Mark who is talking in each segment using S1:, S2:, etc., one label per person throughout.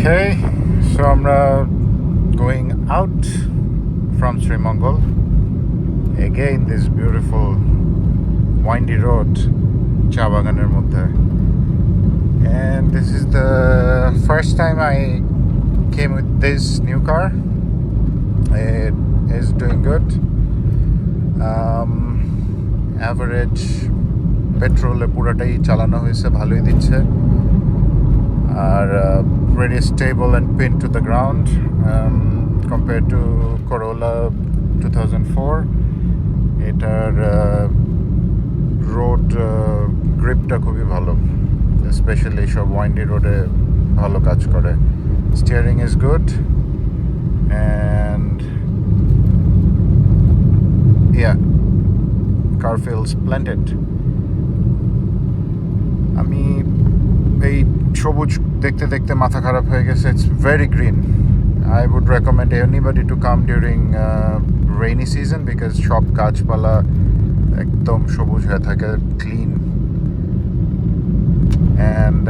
S1: Okay, so আমরা going out from Srimangal. Again, this beautiful windy road, চা বাগানের মধ্যে. And this is the first time I came with this new car. It is doing good. Average পেট্রোলে পুরোটাই চালানো হয়েছে, ভালোই দিচ্ছে আর very stable and pinned to the ground compared to Corolla 2004. এটার road গ্রিপটা খুবই ভালো, স্পেশালি সব ওয়াইন্ডি রোডে ভালো কাজ করে. Steering is good and yeah, car feels splendid. আমি এই সবুজ দেখতে দেখতে মাথা খারাপ হয়ে গেছে. It's very green. I would recommend anybody to come during rainy season because সব গাছপালা একদম সবুজ হয়ে থাকে, clean. And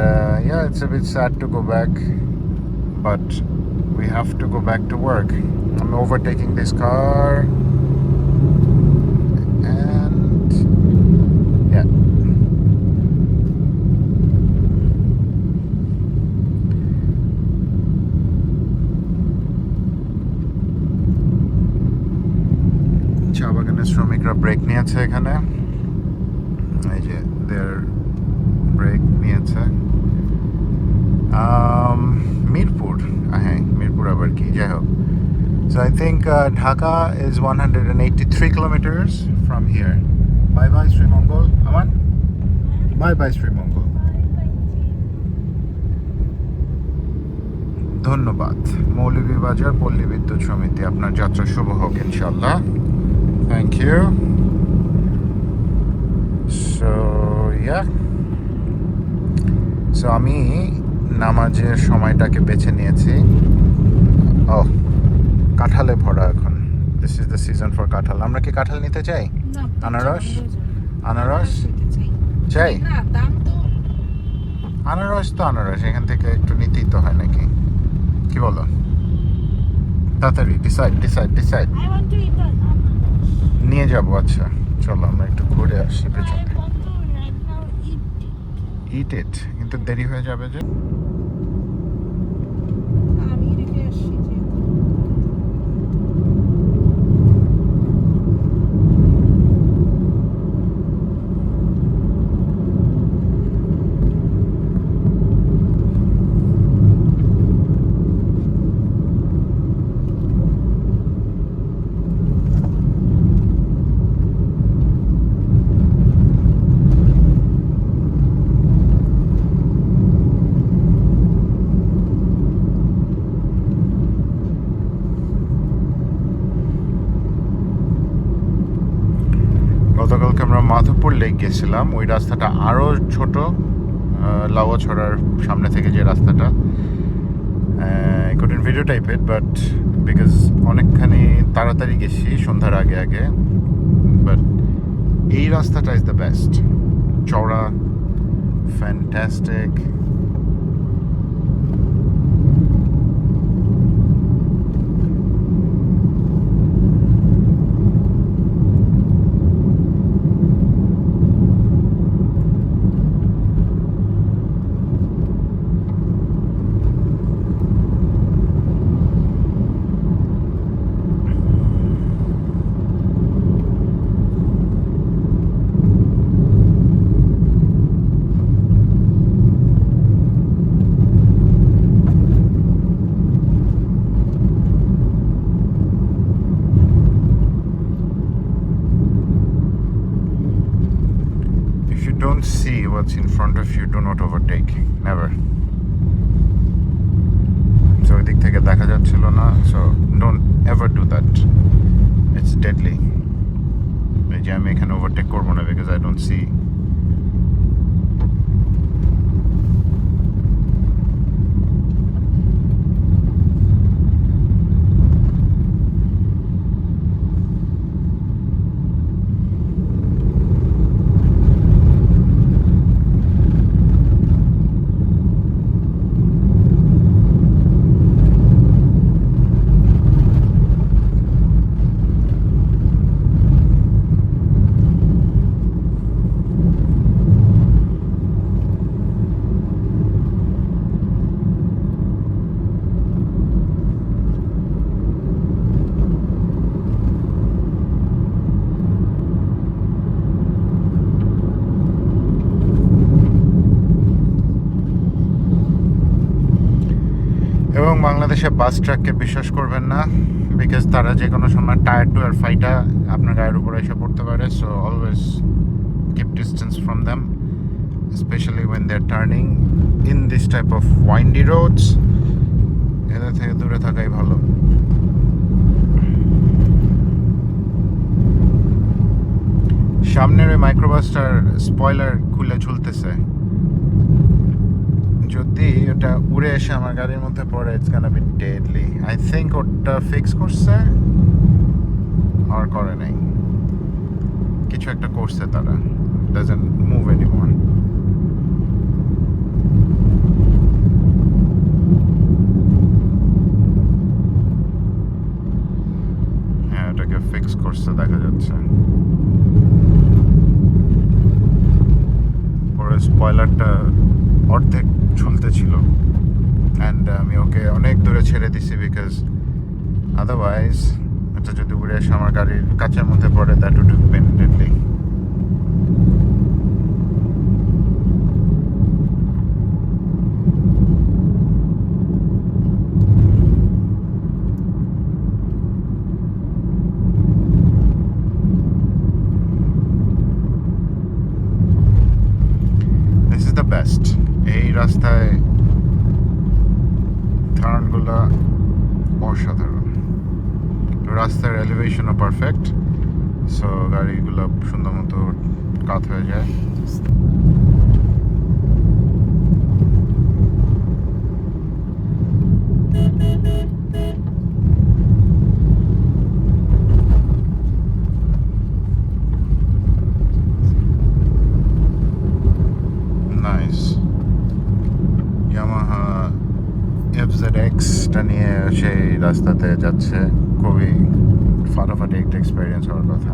S1: yeah, it's a bit sad to go back, but we have to go back to work. I'm overtaking this car and yeah. চা বাগানের শ্রমিকরা break নিয়েছে এখানে, এই যে দেয়ার ব্রেক নিয়েছে. মিরপুর, হ্যাঁ মিরপুর আবার কি, যাই হোক. So I think Dhaka is 183 kilometers from here. Bye bye Srimangal. Aman? Bye bye Srimangal. ধন্যবাদ. মৌলভীবাজার পল্লী বিদ্যুৎ সমিতি, আপনার যাত্রা শুভ হোক ইনশাআল্লাহ. Thank you. So yeah. So আমি নামাজের সময়টাকে বেছে নিয়েছি. কাঁঠালে ভরা এখন. This is the season for কাঁঠাল. আমরা কি কাঁঠাল নিতে চাই? আনারস চাই? আনারস তো আনারস, এখান থেকে একটু নিতেই তো হয় নাকি, কি বলো? তাড়াতাড়ি ডিসাইড নিয়ে যাবো. আচ্ছা চলো আমরা একটু ঘুরে আসি পেছন থেকে. ইট ইট, কিন্তু দেরি হয়ে যাবে যে. গতকালকে আমরা মাধবপুর লেক গেছিলাম. ওই রাস্তাটা আরও ছোট, লাউয়াছড়ার সামনে থেকে যে রাস্তাটা. I couldn't videotape it, but because অনেকখানি তাড়াতাড়ি গেছি সন্ধ্যার আগে, বাট এই রাস্তাটা ইজ দ্য বেস্ট. চওড়া, fantastic. Don't see what's in front of you, do not overtake, never. So ওই দিক থেকে দেখা যাচ্ছিল না, so don't ever do that, it's deadly. এই যে আমি এখানে ওভারটেক করবো না because I don't see. এবং বাংলাদেশে বাস ট্রাককে বিশ্বাস করবেন না, বিকজ তারা যে কোনো সময় টায়ার টু আর ফাইটা আপনার গায়ের উপরে এসে পড়তে পারে। So always keep distance from them, especially when they are turning in this type of windy roads. এদের থেকে দূরে থাকাই ভালো। সামনের ওই মাইক্রোবাসটার স্পয়লার খুলে ঝুলতেছে, যদি ওটা উড়ে এসে আমার গাড়ির মধ্যে পড়ে it's gonna be deadly. I think ওটা ফিক্স করছে আর করে নাই, কিছু একটা করছে তারা, ডাজন্ট মুভ এনিমোর। হ্যাঁ, ওটাকে ফিক্স করছে দেখা যাচ্ছে। পরে স্পয়লারটা অর্ধেক ঝুলতে ছিল, অ্যান্ড আমি ওকে অনেক দূরে ছেড়ে দিছি, বিকজ আদারওয়াইজ এটা যদি উড়ে এসে আমার গাড়ির কাচের মধ্যে পড়ে, that would have been deadly. This is the best. এই রাস্তায় টার্নগুলো অসাধারণ, রাস্তার এলিভেশনও পারফেক্ট, সো গাড়িগুলো সুন্দর মতো কাত হয়ে যায়। নাইস। ইয়ামাহা FZX-টা নিয়ে সেই রাস্তাতে যাচ্ছে, খুবই ফাটাফাটি একটা এক্সপিরিয়েন্স হওয়ার কথা।